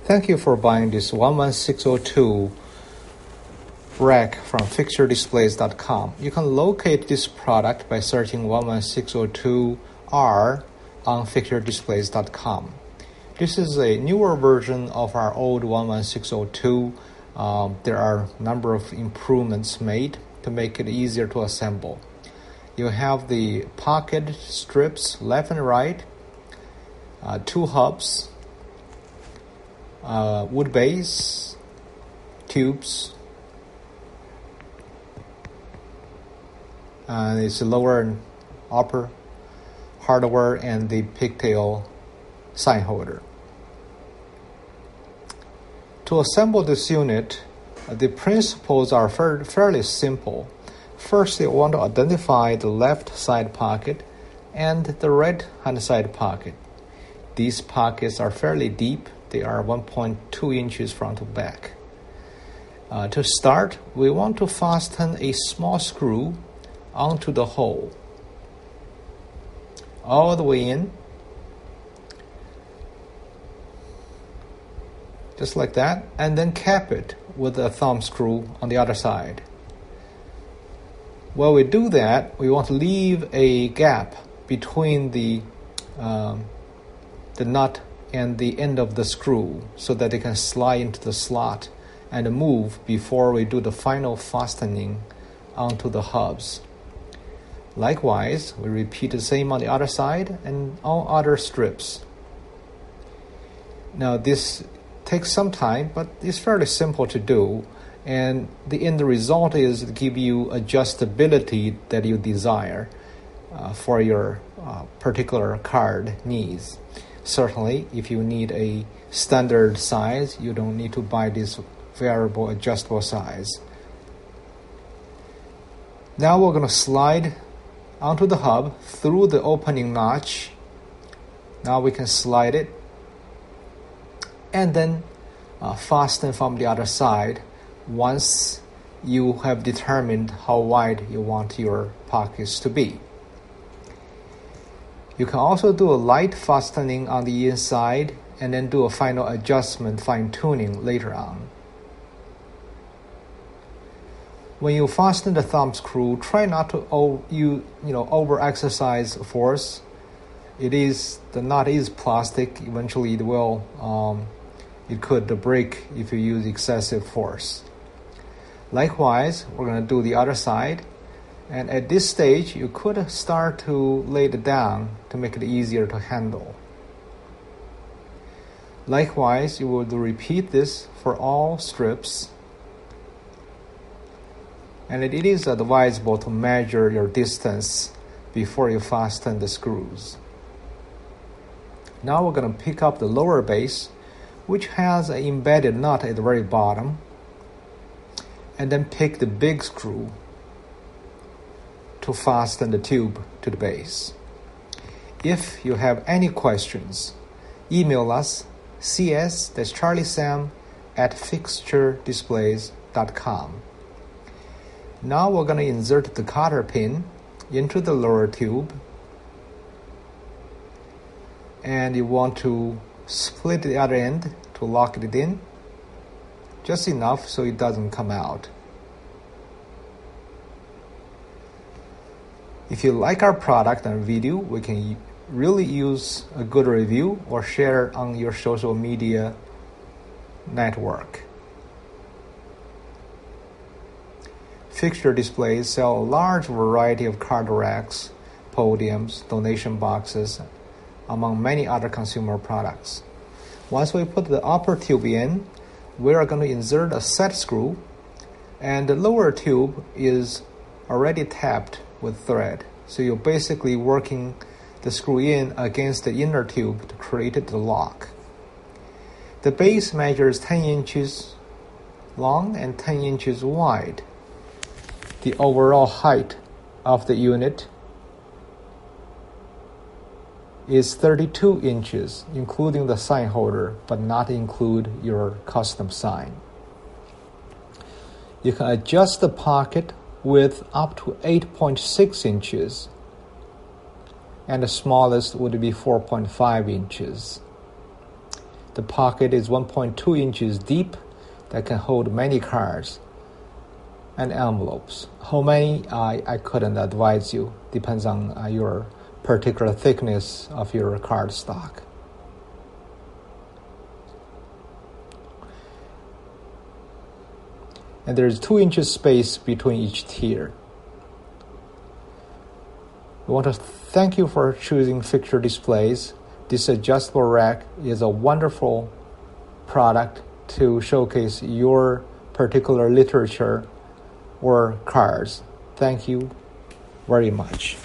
Thank you for buying this 11602 rack from FixtureDisplays.com. You can locate this product by searching 11602R on FixtureDisplays.com. This is a newer version of our old 11602. There are a number of improvements made to make it easier to assemble. You have the pocket strips left and right, two hubs, wood base, tubes, and it's lower and upper hardware, and the pigtail sign holder. To assemble this unit, the principles are fairly simple. First, you want to identify the left side pocket and the right hand side pocket. These pockets are fairly deep. They are 1.2 inches front to back. To start, we want to fasten a small screw onto the hole, all the way in, just like that, and then cap it with a thumb screw on the other side. While we do that, we want to leave a gap between the nut and the end of the screw so that it can slide into the slot and move before we do the final fastening onto the hubs. Likewise, we repeat the same on the other side and on other strips. Now this takes some time, but it's fairly simple to do, and the end result is to give you adjustability that you desire for your particular card needs. Certainly, if you need a standard size, you don't need to buy this variable adjustable size. Now we're going to slide onto the hub through the opening notch. Now we can slide it and then fasten from the other side once you have determined how wide you want your pockets to be. You can also do a light fastening on the inside and then do a final adjustment, fine-tuning later on. When you fasten the thumb screw, try not to over-exercise force. The nut is plastic. Eventually it could break if you use excessive force. Likewise, we're going to do the other side. And at this stage, you could start to lay it down to make it easier to handle. Likewise, you will repeat this for all strips. And it is advisable to measure your distance before you fasten the screws. Now we're going to pick up the lower base, which has an embedded nut at the very bottom, and then pick the big screw to fasten the tube to the base. If you have any questions, email us cs, that's Charlie Sam, at FixtureDisplays.com. Now we're going to insert the cotter pin into the lower tube, and you want to split the other end to lock it in, just enough so it doesn't come out. If you like our product and video, we can really use a good review or share on your social media network. Fixture Displays sell a large variety of card racks, podiums, donation boxes, among many other consumer products. Once we put the upper tube in, we are going to insert a set screw, and the lower tube is already tapped with thread. So you're basically working the screw in against the inner tube to create the lock. The base measures 10 inches long and 10 inches wide. The overall height of the unit is 32 inches, including the sign holder, but not include your custom sign. You can adjust the pocket with up to 8.6 inches, and the smallest would be 4.5 inches. The pocket is 1.2 inches deep that can hold many cards and envelopes. How many, I couldn't advise you. Depends on your particular thickness of your card stock. And there's 2 inches space between each tier. I want to thank you for choosing FixtureDisplays. This adjustable rack is a wonderful product to showcase your particular literature or cards. Thank you very much.